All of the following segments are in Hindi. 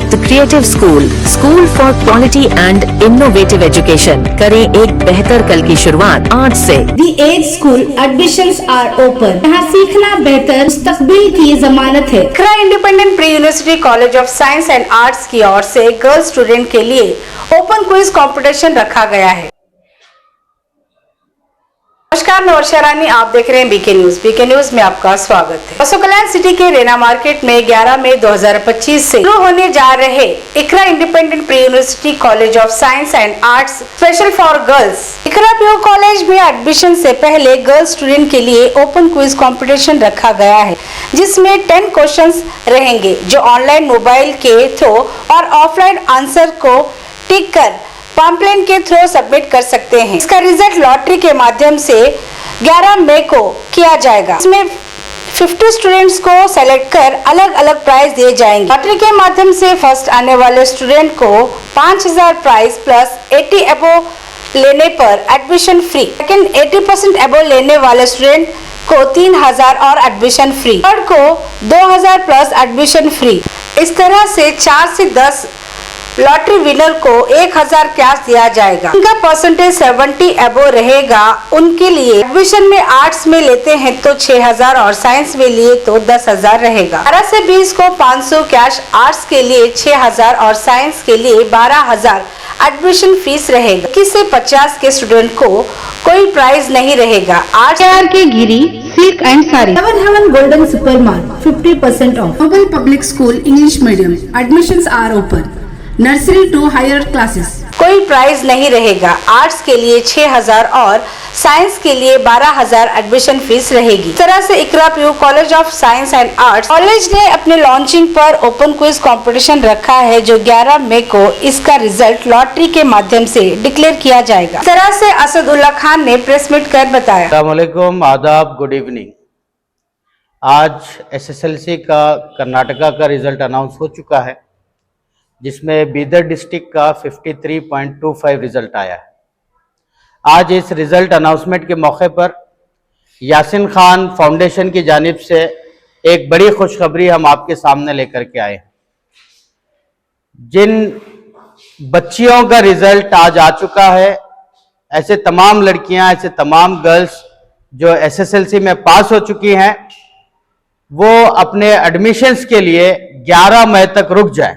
The creative school, school for quality and innovative education. करें एक बेहतर कल की शुरुआत आज से। The edge school admissions are open. यहाँ सीखना बेहतर मुस्तकबिल की जमानत है। Iqra independent pre university college of science and arts की ओर से गर्ल्स स्टूडेंट के लिए ओपन क्विज कंपटीशन रखा गया है। नमस्कार, मैं वर्षा रानी, आप देख रहे हैं बीके न्यूज। बीके न्यूज में आपका स्वागत है। बसो कल्याण सिटी के रेना मार्केट में 11 मई 2025 से शुरू होने जा रहे Iqra independent pre university college of science and arts special for girls Iqra PU college में एडमिशन से पहले गर्ल्स स्टूडेंट के लिए ओपन क्विज कंपटीशन रखा गया है, जिसमें 10 क्वेश्चंस रहेंगे जो ऑनलाइन, मोबाइल के थ्रू और ऑफलाइन आंसर को टिक कर पम्पलेट के थ्रू सबमिट कर सकते हैं। इसका रिजल्ट लॉटरी के माध्यम से 11 मई को किया जाएगा। इसमें 50 स्टूडेंट्स को सेलेक्ट कर अलग अलग प्राइज दिए जाएंगे। लॉटरी के माध्यम से फर्स्ट आने वाले स्टूडेंट को 5000 प्राइज प्लस 80 अबव लेने पर एडमिशन फ्री। सेकंड 80% अबव लेने वाले स्टूडेंट को 3000 और एडमिशन फ्री। थर्ड को 2000 प्लस एडमिशन फ्री। इस तरह से 4 से 10 लॉटरी विनर को 1000 कैश दिया जाएगा। इनका परसेंटेज 70 अबव रहेगा। उनके लिए एडमिशन में आर्ट्स में लेते हैं तो 6000 और साइंस में लिए तो 10000 रहेगा। 18 से 20 को 500 कैश, आर्ट्स के लिए 6000 और साइंस के लिए 12000 एडमिशन फीस रहेगा। 21 से 50 के स्टूडेंट को कोई प्राइज नहीं रहेगा। आर्ट्स के Giri silk and sari, 7 heaven golden super mart 50% off. Noble public school English medium admissions are open. Nursery to higher classes, कोई प्राइज नहीं रहेगा। आर्ट्स के लिए 6000 और साइंस के लिए 12000 एडमिशन फीस रहेगी। इस तरह से Iqra PU college of science and arts college ने अपने लॉन्चिंग पर ओपन क्विज कंपटीशन रखा है, जो 11 मई को इसका रिजल्ट लॉटरी के माध्यम से डिक्लेयर किया जाएगा। इस तरह से असदुल्ला खान ने प्रेस मीट कर बताया। अस्सलाम वालेकुम, आदाब, गुड इवनिंग। आज एसएसएलसी का कर्नाटका का रिजल्ट अनाउंस हो चुका है, जिसमें बीदर डिस्ट्रिक्ट का 53.25 रिजल्ट आया है। आज इस रिजल्ट अनाउंसमेंट के मौके पर यासिन खान फाउंडेशन की जानिब से एक बड़ी खुशखबरी हम आपके सामने लेकर के आए हैं। जिन बच्चियों का रिजल्ट आज आ चुका है, ऐसे तमाम लड़कियां, ऐसे तमाम गर्ल्स जो एसएसएलसी में पास हो चुकी हैं, वो अपने एडमिशन्स के लिए 11 मई तक रुक जाएं,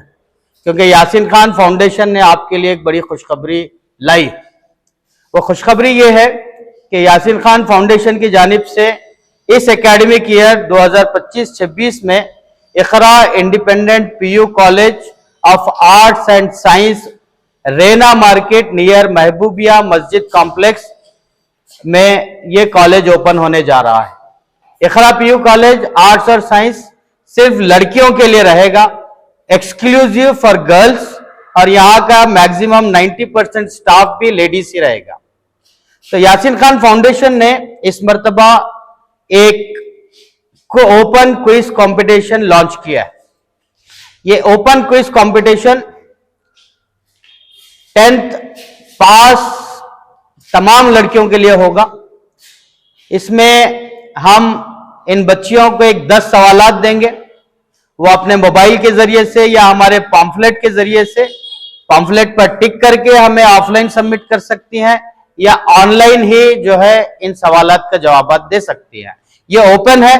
क्योंकि यासिन खान फाउंडेशन ने आपके लिए एक बड़ी खुशखबरी लाई। वो खुशखबरी ये है कि यासिन खान फाउंडेशन की जानिब से इस एकेडमिक ईयर 2025-26 में Iqra independent PU college of arts and science Rena market near Mehboobia Masjid complex में ये कॉलेज ओपन होने जा रहा है। इकरा पीयू कॉलेज आर्ट्स और साइंस सिर्फ लड़कियों के लिए रहेगा, एक्सक्लूसिव फॉर गर्ल्स, और यहाँ का मैक्सिमम 90% स्टाफ भी लेडीज ही रहेगा। तो यासिन खान फाउंडेशन ने इस मर्तबा एक ओपन क्विज कंपटीशन लॉन्च किया है। ये ओपन क्विज कंपटीशन 10th पास तमाम लड़कियों के लिए होगा। इसमें हम इन बच्चियों को एक 10 सवालात देंगे। वो अपने मोबाइल के जरिए से या हमारे पॉम्फलेट के जरिए से पॉम्फलेट पर टिक करके हमें ऑफलाइन सबमिट कर सकती हैं, या ऑनलाइन ही जो है इन सवालात का जवाब दे सकती हैं। ये ओपन है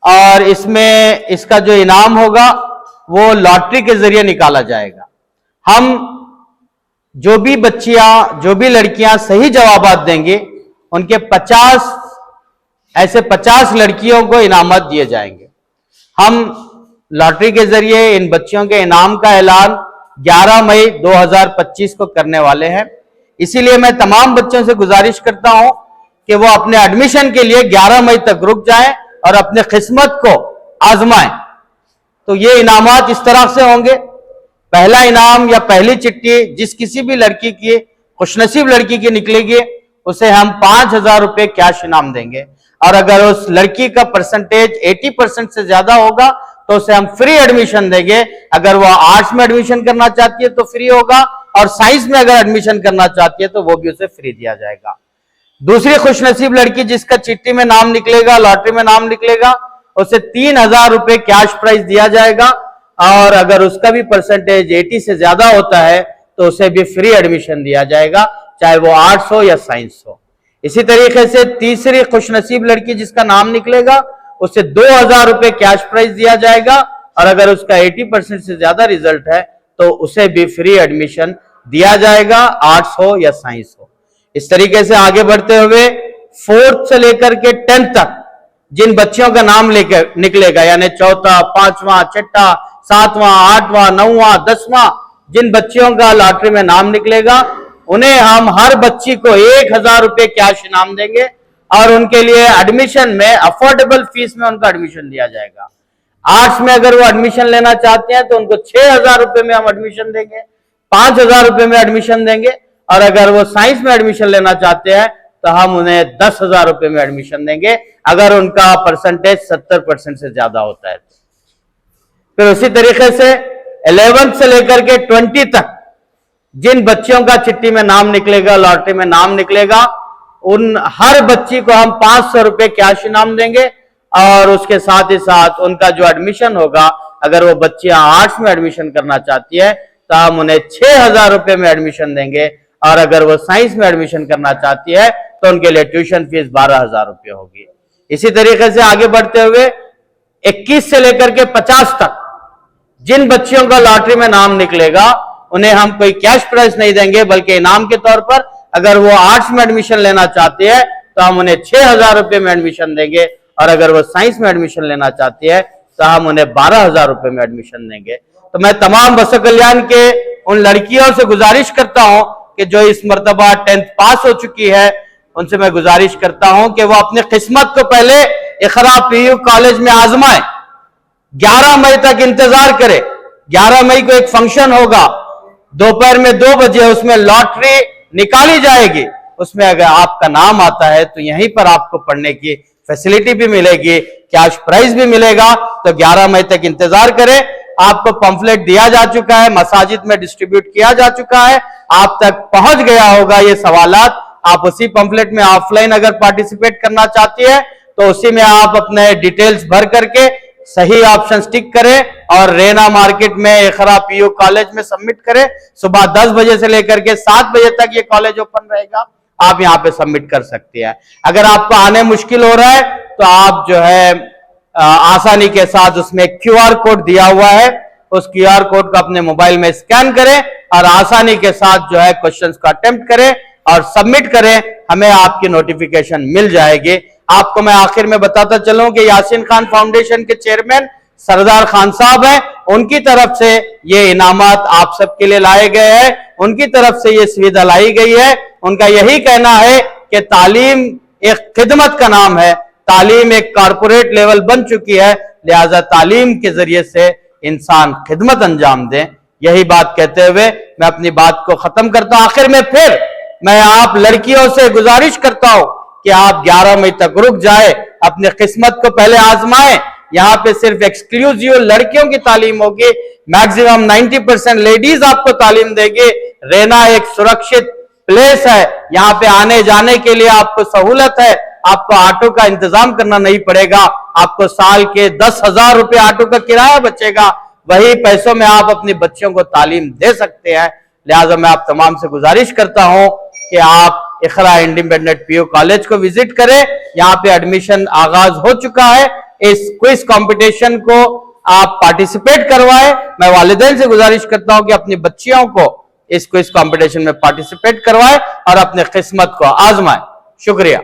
और इसमें इसका जो इनाम होगा वो लॉटरी के जरिए निकाला जाएगा। हम जो भी बच्चियां, जो भी लड़कियां सही जवाब देंगे, उनके 50 लड़कियों को इनामत दिए जाएंगे। हम लॉटरी के जरिए इन बच्चियों के इनाम का ऐलान 11 मई 2025 को करने वाले हैं। इसीलिए मैं तमाम बच्चों से गुजारिश करता हूं कि वो अपने एडमिशन के लिए 11 मई तक रुक जाएं और अपने किस्मत को आजमाएं। तो ये इनामात इस तरह से होंगे। पहला इनाम या पहली चिट्ठी जिस किसी भी लड़की की, खुशनसीब लड़की की निकलेगी, उसे हम 5000 रुपये कैश इनाम देंगे, और अगर उस लड़की का परसेंटेज 80% से ज्यादा होगा तो उसे हम फ्री एडमिशन देंगे। अगर वो आर्ट्स में एडमिशन करना चाहती है तो फ्री होगा, और साइंस में अगर एडमिशन करना चाहती है तो वो भी उसे फ्री दिया जाएगा। दूसरी खुशनसीब लड़की जिसका चिट्ठी में नाम निकलेगा, लॉटरी में नाम निकलेगा, उसे 3000 रुपये कैश प्राइज दिया जाएगा, और अगर उसका भी परसेंटेज 80 से ज्यादा होता है तो उसे भी फ्री एडमिशन दिया जाएगा, चाहे वो आर्ट्स हो या साइंस हो। इसी तरीके से तीसरी खुशनसीब लड़की जिसका नाम निकलेगा उसे 2000 रुपए कैश प्राइज दिया जाएगा, और अगर उसका 80% से ज्यादा रिजल्ट है तो उसे भी फ्री एडमिशन दिया जाएगा, आर्ट्स हो या साइंस हो। इस तरीके से आगे बढ़ते हुए 4th से लेकर के 10th तक जिन बच्चों का नाम लेकर निकलेगा, यानी चौथा, 5वां, 6वां, 7वां, 8वां, 9वां, 10वां, जिन बच्चियों का लॉटरी में नाम निकलेगा उन्हें हम हर बच्ची को 1000 रुपए कैश इनाम देंगे, और उनके लिए एडमिशन में अफोर्डेबल फीस में उनका एडमिशन दिया जाएगा। आर्ट्स में अगर वो एडमिशन लेना चाहते हैं तो उनको 6000 रुपए में हम एडमिशन देंगे, 5000 रुपए में एडमिशन देंगे, और अगर वो साइंस में एडमिशन लेना चाहते हैं तो हम उन्हें 10,000 रुपए में एडमिशन देंगे, अगर उनका परसेंटेज 70% से ज्यादा होता है। फिर उसी तरीके से 11th से लेकर के 20 तक जिन बच्चियों का चिट्ठी में नाम निकलेगा, लॉटरी में नाम निकलेगा, उन हर बच्ची को हम 500 रुपए कैश इनाम देंगे, और उसके साथ ही साथ उनका जो एडमिशन होगा, अगर वो बच्चियां आर्ट्स में एडमिशन करना चाहती है तो हम उन्हें 6000 रुपए में एडमिशन देंगे, और अगर वो साइंस में एडमिशन करना चाहती है तो उनके लिए ट्यूशन फीस 12000 रुपए होगी। इसी तरीके से आगे बढ़ते हुए 21 से लेकर के 50 तक जिन बच्चियों का लॉटरी में नाम निकलेगा उन्हें हम कोई कैश प्राइज नहीं देंगे, बल्कि इनाम के तौर पर अगर वो आर्ट्स में एडमिशन लेना चाहती है तो हम उन्हें 6000 रुपए में एडमिशन देंगे, और अगर वो साइंस में एडमिशन लेना चाहती है तो हम उन्हें 12000 रुपए में एडमिशन देंगे। तो मैं तमाम बसो कल्याण के उन लड़कियों से गुजारिश करता हूं कि जो इस मर्तबा 10th पास हो चुकी है, उनसे मैं गुजारिश करता हूं कि वो अपनी किस्मत को पहले इकरा पीयू कॉलेज में आजमाएं। 11 मई तक इंतजार करें। 11 मई को एक फंक्शन होगा दोपहर में 2 बजे, उसमें लॉटरी निकाली जाएगी। उसमें अगर आपका नाम आता है तो यहीं पर आपको पढ़ने की फैसिलिटी भी मिलेगी, कैश प्राइज भी मिलेगा। तो 11 मई तक इंतजार करें। आपको पंफलेट दिया जा चुका है, मसाजिद में डिस्ट्रीब्यूट किया जा चुका है, आप तक पहुंच गया होगा ये सवालात। आप उसी पंफलेट में ऑफलाइन अगर पार्टिसिपेट करना चाहती है तो उसी में आप अपने डिटेल्स भर करके सही ऑप्शन टिक करें और रेना मार्केट में इकरा पीयू कॉलेज में सबमिट करें। सुबह 10 बजे से लेकर के 7 बजे तक ये कॉलेज ओपन रहेगा, आप यहाँ पे सबमिट कर सकते हैं। अगर आपको आने मुश्किल हो रहा है तो आप जो है आसानी के साथ उसमें QR कोड दिया हुआ है, उस QR कोड को अपने मोबाइल में स्कैन करें और आसानी के साथ जो है क्वेश्चंस को अटेम्प्ट करें और सबमिट करें। हमें आपकी नोटिफिकेशन मिल जाएगी। आपको मैं आखिर में बताता चलूं कि यासीन खान फाउंडेशन के चेयरमैन सरदार खान साहब हैं, उनकी तरफ से ये इनामात आप सबके लिए लाए गए हैं, उनकी तरफ से ये सुविधा लाई गई है। उनका यही कहना है कि तालीम एक खिदमत का नाम है, तालीम एक कॉरपोरेट लेवल बन चुकी है, लिहाजा तालीम के जरिए से इंसान खिदमत अंजाम दें। यही बात कहते हुए मैं अपनी बात को खत्म करता हूं। आखिर में फिर मैं आप लड़कियों से गुजारिश करता हूं कि आप 11 मई तक रुक जाए, अपनी किस्मत को पहले आजमाएं। यहाँ पे सिर्फ एक्सक्लूसिव लड़कियों की तालीम होगी, मैक्सिमम 90% लेडीज आपको तालीम देगी। रेना एक सुरक्षित प्लेस है, यहाँ पे आने जाने के लिए आपको सहूलत है, आपको ऑटो का इंतजाम करना नहीं पड़ेगा, आपको साल के 10,000 रुपए ऑटो का किराया बचेगा, वही पैसों में आप अपनी बच्चियों को तालीम दे सकते हैं। लिहाजा मैं आप तमाम से गुजारिश करता हूं कि आप इकरा इंडिपेंडेंट पीयू कॉलेज को विजिट करें। यहाँ पे एडमिशन आगाज हो चुका है। इस क्विज कंपटीशन को आप पार्टिसिपेट करवाएं। मैं वालिदैन से गुजारिश करता हूं कि अपनी बच्चियों को इस क्विज कंपटीशन में पार्टिसिपेट करवाएं और अपनी किस्मत को आजमाएं। शुक्रिया।